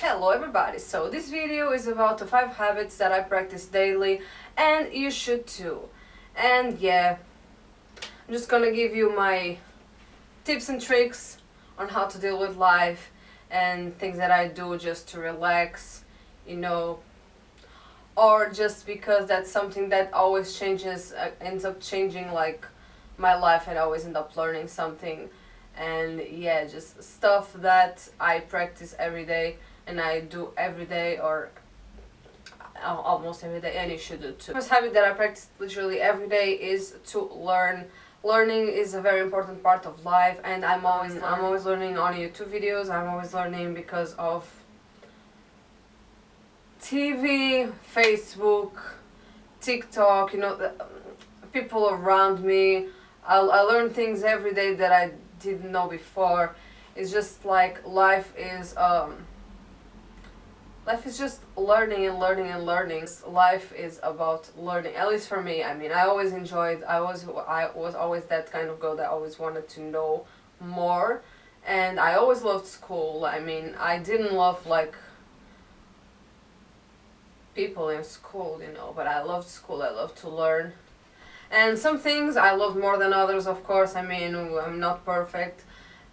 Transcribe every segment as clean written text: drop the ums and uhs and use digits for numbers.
Hello everybody, so this video is about the 5 habits that I practice daily and you should too. And yeah, I'm just gonna give you my tips and tricks on how to deal with life and things that I do just to relax, you know, or just because that's something that always changes, ends up changing like my life and I always end up learning something. And yeah, just stuff that I practice every day and I do every day or almost every day, and you should do too. The first habit that I practice literally every day is to learn. Learning is a very important part of life, and I'm always learning on YouTube videos. I'm always learning because of TV, Facebook, TikTok. You know, the people around me. I learn things every day that I didn't know before. It's just like life is just learning and learning and learning. Life is about learning, at least for me. I mean, I always enjoyed, I was always that kind of girl that always wanted to know more, and I always loved school. I mean, I didn't love like people in school, you know, but I loved school. I loved to learn. And some things I loved more than others, of course. I mean, I'm not perfect.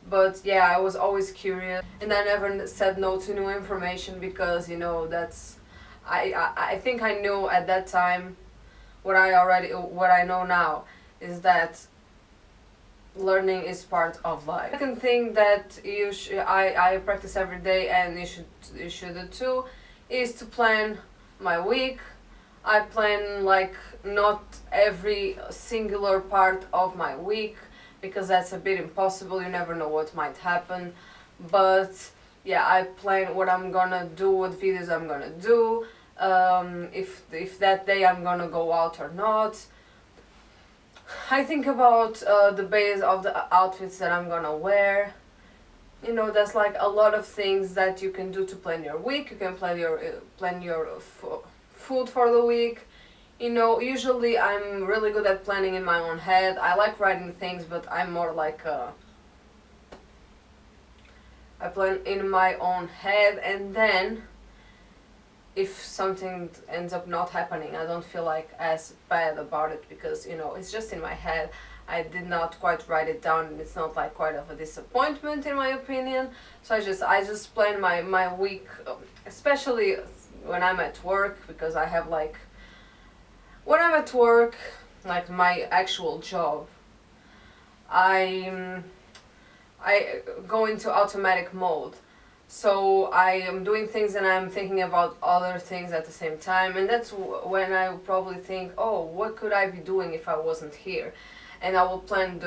But yeah, I was always curious, and I never said no to new information because, you know, that's I think I knew at that time what I know now is that learning is part of life. Second thing that I practice every day, and you should do too, is to plan my week. I plan like not every singular part of my week, because that's a bit impossible. You never know what might happen. But yeah, I plan what I'm gonna do, what videos I'm gonna do, if that day I'm gonna go out or not. I think about the base of the outfits that I'm gonna wear. You know, there's like a lot of things that you can do to plan your week. You can plan your food for the week. You know, usually I'm really good at planning in my own head. I like writing things, but I'm more like I plan in my own head, and then if something ends up not happening, I don't feel like as bad about it, because, you know, it's just in my head. I did not quite write it down, and it's not like quite of a disappointment in my opinion. So I just plan my week, especially when I'm at work, because I have like, when I'm at work, like my actual job, I go into automatic mode. So I am doing things and I'm thinking about other things at the same time, and that's when I will probably think, oh, what could I be doing if I wasn't here? And I will plan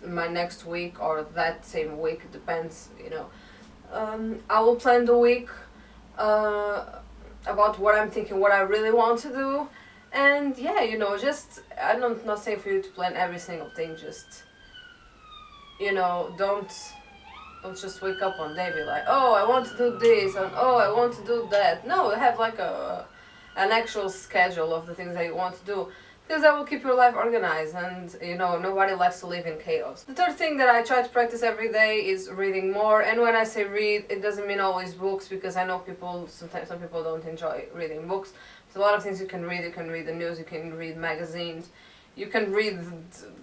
my next week, or that same week, it depends, you know. I will plan the week about what I'm thinking, what I really want to do. And yeah, you know, just, I'm not saying for you to plan every single thing. Just, you know, don't just wake up one day and be like, oh, I want to do this, and oh, I want to do that. No, have like an actual schedule of the things that you want to do, because that will keep your life organized, and, you know, nobody likes to live in chaos. The third thing that I try to practice every day is reading more. And when I say read, it doesn't mean always books, because I know sometimes some people don't enjoy reading books. There's a lot of things you can read. You can read the news, you can read magazines, you can read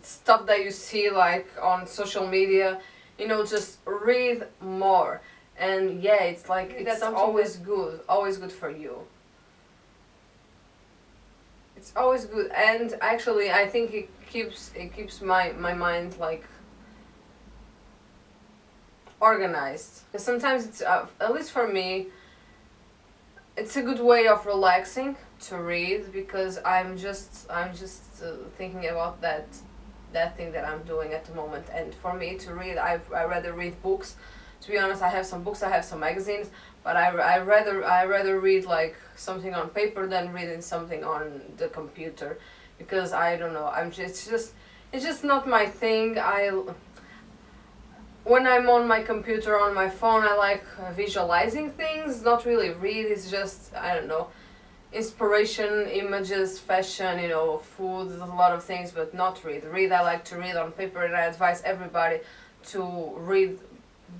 stuff that you see like on social media. You know, just read more. And yeah, it's like, that's always good for you. It's always good, and actually I think it keeps my mind like organized. Sometimes it's at least for me, it's a good way of relaxing to read, because I'm just thinking about that thing that I'm doing at the moment. And for me to read, I rather read books. To be honest, I have some books, I have some magazines, but I rather read like something on paper than reading something on the computer, because I don't know, it's just not my thing. When I'm on my computer, on my phone, I like visualizing things, not really read. It's just, I don't know, inspiration, images, fashion, you know, food, a lot of things, but not read. I like to read on paper, and I advise everybody to read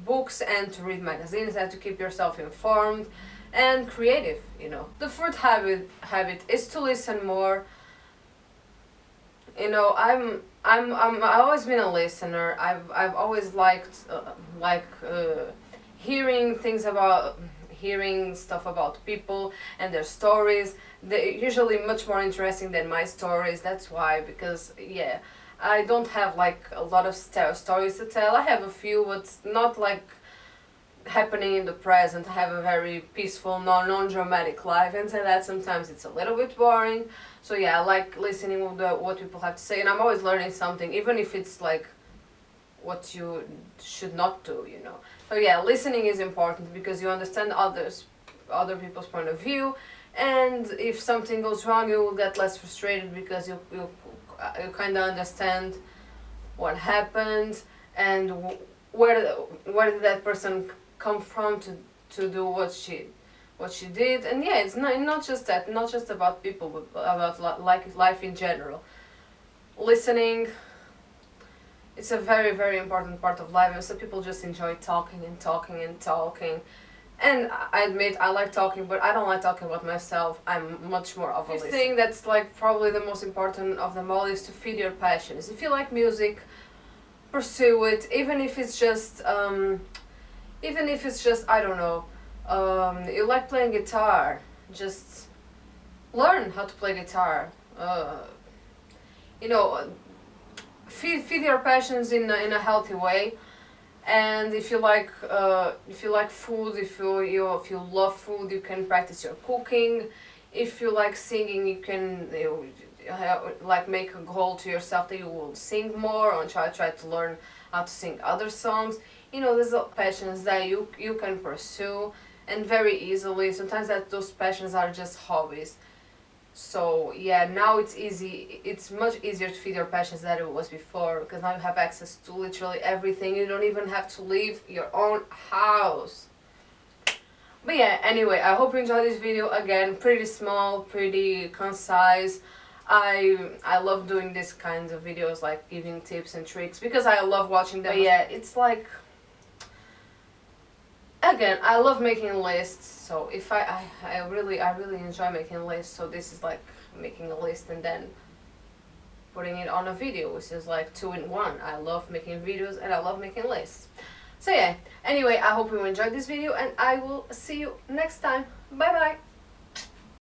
books and to read magazines and to keep yourself informed and creative, you know. The fourth habit is to listen more. You know, I've always been a listener. I've always liked hearing things about hearing stuff about people and their stories. They're usually much more interesting than my stories. That's why, because yeah, I don't have like a lot of stories to tell. I have a few, but not like happening in the present. I have a very peaceful, non-dramatic life, and so that sometimes it's a little bit boring. So yeah, I like listening to what people have to say, and I'm always learning something, even if it's like what you should not do, you know. So yeah, listening is important because you understand other people's point of view, and if something goes wrong, you will get less frustrated because you kind of understand what happened and where did that person come from to do what she did. And yeah, it's not just that, not just about people, but about like life in general. Listening, it's a very, very important part of life, and so people just enjoy talking and talking and talking. And I admit I like talking, but I don't like talking about myself. I'm much more of a listener. The thing that's like probably the most important of them all is to feed your passions. If you like music, pursue it, even if it's just I don't know, you like playing guitar, just learn how to play guitar. You know, feed your passions in a healthy way. And if you like food, if you love food, you can practice your cooking. If you like singing, you can like make a goal to yourself that you will sing more, and try to learn how to sing other songs. You know, there's passions that you can pursue, and very easily. Sometimes those passions are just hobbies. So yeah, now it's easy. It's much easier to feed your passions than it was before, because now you have access to literally everything. You don't even have to leave your own house. But yeah, anyway, I hope you enjoyed this video. Again, pretty small, pretty concise. I love doing this kinds of videos, like giving tips and tricks, because I love watching them. But yeah, it's like, again, I love making lists, so if I really enjoy making lists. So this is like making a list and then putting it on a video, which is like 2-in-1. I love making videos and I love making lists. So yeah, anyway, I hope you enjoyed this video, and I will see you next time. Bye bye.